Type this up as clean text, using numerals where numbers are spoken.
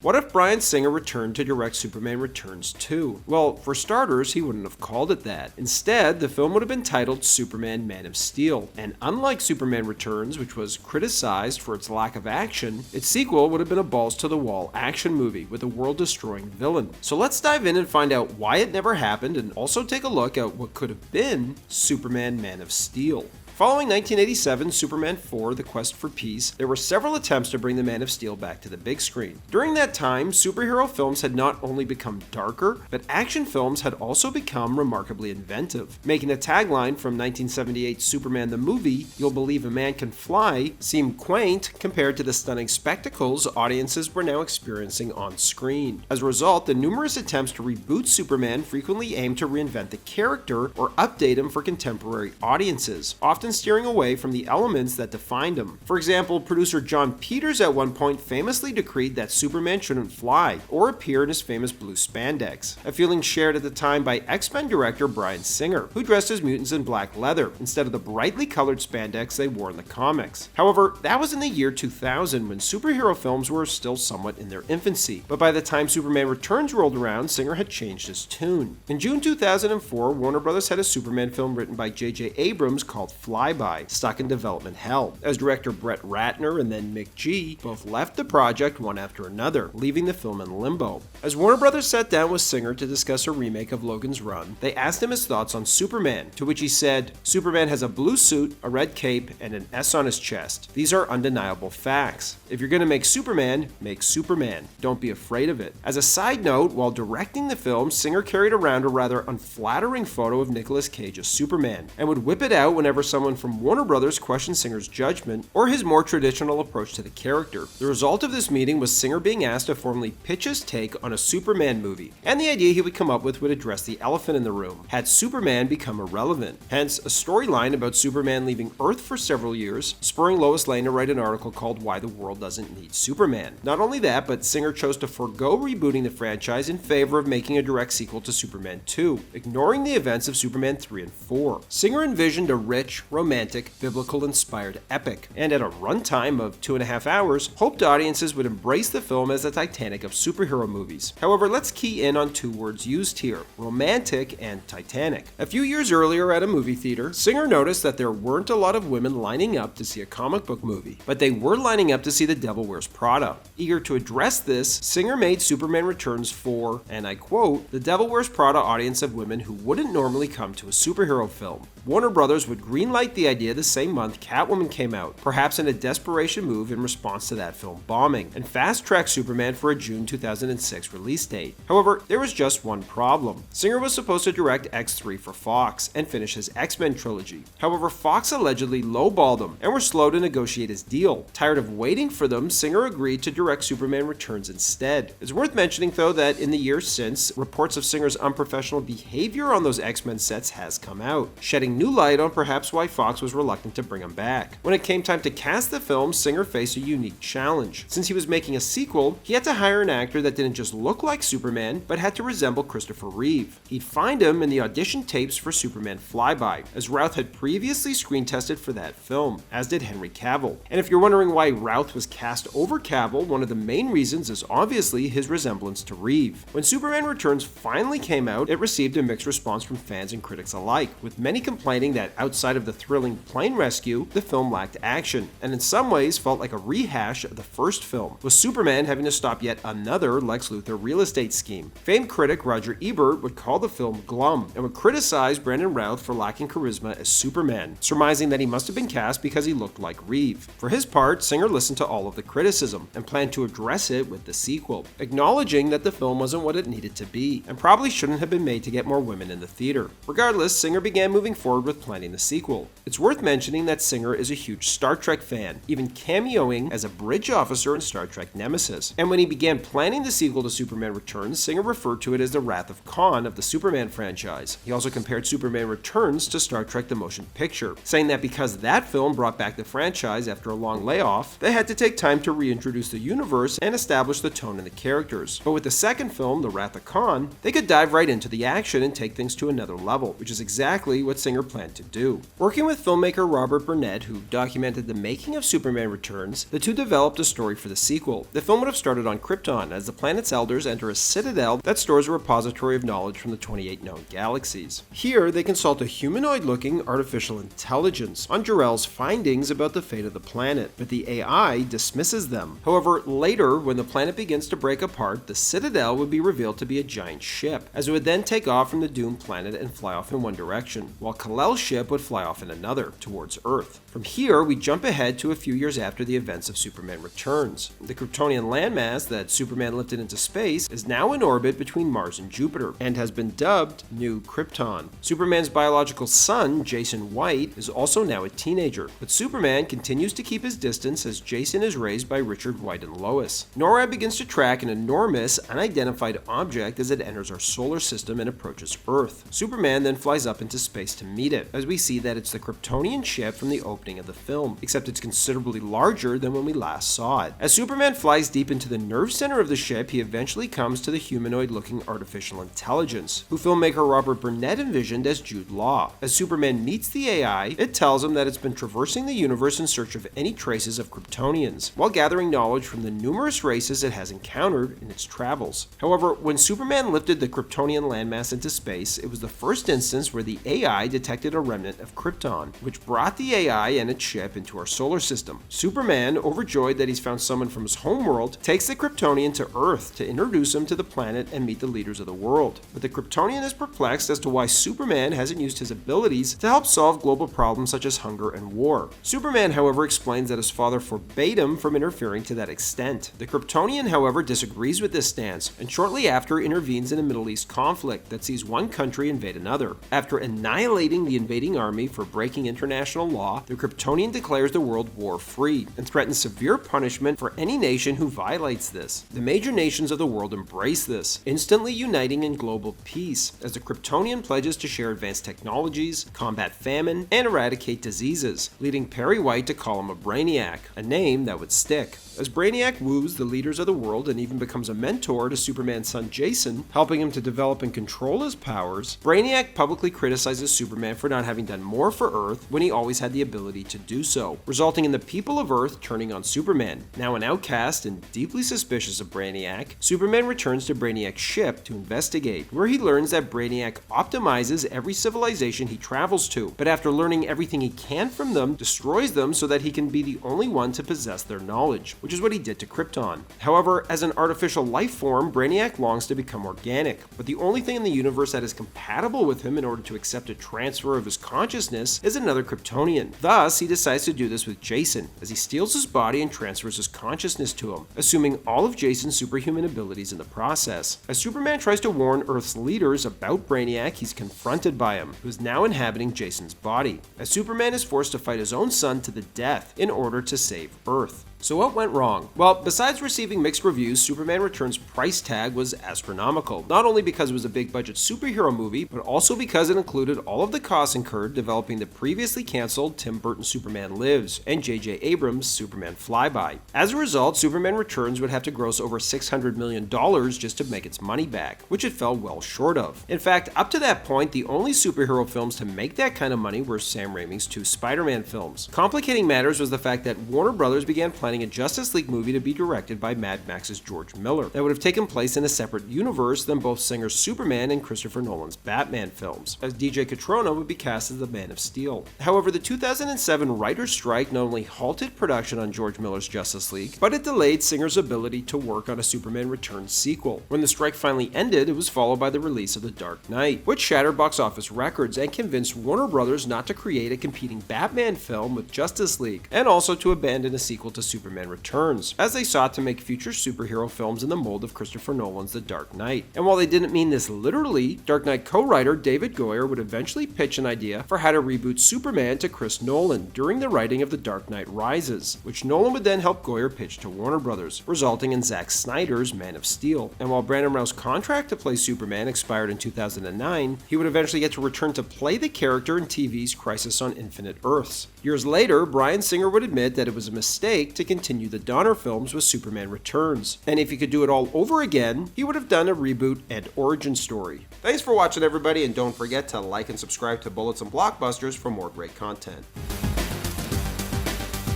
What if Bryan Singer returned to direct Superman Returns 2? Well, for starters, he wouldn't have called it that. Instead, the film would have been titled Superman Man of Steel, and unlike Superman Returns, which was criticized for its lack of action, its sequel would have been a balls-to-the-wall action movie with a world-destroying villain. So let's dive in and find out why it never happened, and also take a look at what could have been Superman Man of Steel. Following 1987's Superman 4: The Quest for Peace, there were several attempts to bring the Man of Steel back to the big screen. During that time, superhero films had not only become darker, but action films had also become remarkably inventive, making the tagline from 1978's Superman the Movie, "You'll believe a man can fly," seem quaint compared to the stunning spectacles audiences were now experiencing on screen. As a result, the numerous attempts to reboot Superman frequently aimed to reinvent the character or update him for contemporary audiences, often steering away from the elements that defined him. For example, producer John Peters at one point famously decreed that Superman shouldn't fly or appear in his famous blue spandex, a feeling shared at the time by X-Men director Bryan Singer, who dressed as mutants in black leather instead of the brightly colored spandex they wore in the comics. However, that was in the year 2000 when superhero films were still somewhat in their infancy, but by the time Superman Returns rolled around, Singer had changed his tune. In June 2004, Warner Bros. Had a Superman film written by J.J. Abrams called Flyby, stuck in development hell, as director Brett Ratner and then Mick G both left the project one after another, leaving the film in limbo. As Warner Bros. Sat down with Singer to discuss a remake of Logan's Run, they asked him his thoughts on Superman, to which he said, "Superman has a blue suit, a red cape, and an S on his chest. These are undeniable facts. If you're going to make Superman, make Superman. Don't be afraid of it." As a side note, while directing the film, Singer carried around a rather unflattering photo of Nicolas Cage as Superman, and would whip it out whenever someone from Warner Bros. Questioned Singer's judgment or his more traditional approach to the character. The result of this meeting was Singer being asked to formally pitch his take on a Superman movie, and the idea he would come up with would address the elephant in the room: had Superman become irrelevant? Hence, a storyline about Superman leaving Earth for several years, spurring Lois Lane to write an article called Why the World Doesn't Need Superman. Not only that, but Singer chose to forego rebooting the franchise in favor of making a direct sequel to Superman 2, ignoring the events of Superman 3 and 4. Singer envisioned a rich, romantic, biblical-inspired epic, and at a runtime of 2.5 hours, hoped audiences would embrace the film as the Titanic of superhero movies. However, let's key in on two words used here: romantic and Titanic. A few years earlier at a movie theater, Singer noticed that there weren't a lot of women lining up to see a comic book movie, but they were lining up to see The Devil Wears Prada. Eager to address this, Singer made Superman Returns for, and I quote, "The Devil Wears Prada audience of women who wouldn't normally come to a superhero film." Warner Bros. Would greenlight the idea the same month Catwoman came out, perhaps in a desperation move in response to that film bombing, and fast-track Superman for a June 2006 release date. However, there was just one problem. Singer was supposed to direct X3 for Fox and finish his X-Men trilogy. However, Fox allegedly lowballed him and were slow to negotiate his deal. Tired of waiting for them, Singer agreed to direct Superman Returns instead. It's worth mentioning, though, that in the years since, reports of Singer's unprofessional behavior on those X-Men sets has come out, shedding new light on perhaps why Fox was reluctant to bring him back. When it came time to cast the film, Singer faced a unique challenge. Since he was making a sequel, he had to hire an actor that didn't just look like Superman, but had to resemble Christopher Reeve. He'd find him in the audition tapes for Superman Flyby, as Routh had previously screen tested for that film, as did Henry Cavill. And if you're wondering why Routh was cast over Cavill, one of the main reasons is obviously his resemblance to Reeve. When Superman Returns finally came out, it received a mixed response from fans and critics alike, with many complaining that outside of the thrilling plane rescue, the film lacked action, and in some ways felt like a rehash of the first film, with Superman having to stop yet another Lex Luthor real estate scheme. Famed critic Roger Ebert would call the film glum, and would criticize Brandon Routh for lacking charisma as Superman, surmising that he must have been cast because he looked like Reeve. For his part, Singer listened to all of the criticism, and planned to address it with the sequel, acknowledging that the film wasn't what it needed to be, and probably shouldn't have been made to get more women in the theater. Regardless, Singer began moving forward with planning the sequel. It's worth mentioning that Singer is a huge Star Trek fan, even cameoing as a bridge officer in Star Trek Nemesis. And when he began planning the sequel to Superman Returns, Singer referred to it as the Wrath of Khan of the Superman franchise. He also compared Superman Returns to Star Trek the Motion Picture, saying that because that film brought back the franchise after a long layoff, they had to take time to reintroduce the universe and establish the tone and the characters. But with the second film, The Wrath of Khan, they could dive right into the action and take things to another level, which is exactly what Singer planned to do. Working Working with filmmaker Robert Burnett, who documented the making of Superman Returns, the two developed a story for the sequel. The film would have started on Krypton, as the planet's elders enter a citadel that stores a repository of knowledge from the 28 known galaxies. Here, they consult a humanoid-looking artificial intelligence on Jor-El's findings about the fate of the planet, but the AI dismisses them. However, later, when the planet begins to break apart, the citadel would be revealed to be a giant ship, as it would then take off from the doomed planet and fly off in one direction, while Kal-El's ship would fly off in another, towards Earth. From here, we jump ahead to a few years after the events of Superman Returns. The Kryptonian landmass that Superman lifted into space is now in orbit between Mars and Jupiter, and has been dubbed New Krypton. Superman's biological son, Jason White, is also now a teenager, but Superman continues to keep his distance as Jason is raised by Richard, White, and Lois. NORAD begins to track an enormous, unidentified object as it enters our solar system and approaches Earth. Superman then flies up into space to meet it, as we see that it's the Kryptonian ship from the opening of the film, except it's considerably larger than when we last saw it. As Superman flies deep into the nerve center of the ship, he eventually comes to the humanoid-looking artificial intelligence, who filmmaker Robert Burnett envisioned as Jude Law. As Superman meets the AI, it tells him that it's been traversing the universe in search of any traces of Kryptonians, while gathering knowledge from the numerous races it has encountered in its travels. However, when Superman lifted the Kryptonian landmass into space, it was the first instance where the AI detected a remnant of Krypton, which brought the AI and its ship into our solar system. Superman, overjoyed that he's found someone from his homeworld, takes the Kryptonian to Earth to introduce him to the planet and meet the leaders of the world. But the Kryptonian is perplexed as to why Superman hasn't used his abilities to help solve global problems such as hunger and war. Superman, however, explains that his father forbade him from interfering to that extent. The Kryptonian, however, disagrees with this stance, and shortly after intervenes in a Middle East conflict that sees one country invade another. After annihilating the invading army for breaking international law, the Kryptonian declares the world war-free and threatens severe punishment for any nation who violates this. The major nations of the world embrace this, instantly uniting in global peace, as the Kryptonian pledges to share advanced technologies, combat famine, and eradicate diseases, leading Perry White to call him a Brainiac, a name that would stick. As Brainiac woos the leaders of the world and even becomes a mentor to Superman's son Jason, helping him to develop and control his powers, Brainiac publicly criticizes Superman for not having done more for Earth when he always had the ability to do so, resulting in the people of Earth turning on Superman. Now an outcast and deeply suspicious of Brainiac, Superman returns to Brainiac's ship to investigate, where he learns that Brainiac optimizes every civilization he travels to, but after learning everything he can from them, destroys them so that he can be the only one to possess their knowledge, which is what he did to Krypton. However, as an artificial life form, Brainiac longs to become organic, but the only thing in the universe that is compatible with him in order to accept a transfer of his consciousness is another Kryptonian. Thus, he decides to do this with Jason, as he steals his body and transfers his consciousness to him, assuming all of Jason's superhuman abilities in the process. As Superman tries to warn Earth's leaders about Brainiac, he's confronted by him, who is now inhabiting Jason's body, as Superman is forced to fight his own son to the death in order to save Earth. So what went wrong? Well, besides receiving mixed reviews, Superman Returns' price tag was astronomical, not only because it was a big budget superhero movie, but also because it included all of the costs incurred developing the previously canceled Tim Burton Superman Lives and J.J. Abrams' Superman Flyby. As a result, Superman Returns would have to gross over $600 million just to make its money back, which it fell well short of. In fact, up to that point, the only superhero films to make that kind of money were Sam Raimi's 2 Spider-Man films. Complicating matters was the fact that Warner Brothers began planning a Justice League movie to be directed by Mad Max's George Miller that would have taken place in a separate universe than both Singer's Superman and Christopher Nolan's Batman films, as DJ Catrona would be cast as the Man of Steel. However, the 2007 writer's strike not only halted production on George Miller's Justice League, but it delayed Singer's ability to work on a Superman Returns sequel. When the strike finally ended, it was followed by the release of The Dark Knight, which shattered box office records and convinced Warner Brothers not to create a competing Batman film with Justice League, and also to abandon a sequel to Superman Returns, as they sought to make future superhero films in the mold of Christopher Nolan's The Dark Knight. And while they didn't mean this literally, Dark Knight co-writer David Goyer would eventually pitch an idea for how to reboot Superman to Chris Nolan during the writing of The Dark Knight Rises, which Nolan would then help Goyer pitch to Warner Brothers, resulting in Zack Snyder's Man of Steel. And while Brandon Routh's contract to play Superman expired in 2009, he would eventually get to return to play the character in TV's Crisis on Infinite Earths. Years later, Bryan Singer would admit that it was a mistake to continue the Donner films with Superman Returns. And if he could do it all over again, he would have done a reboot and origin story. Thanks for watching, everybody, and don't forget to like and subscribe to Bullets and Blockbusters for more great content.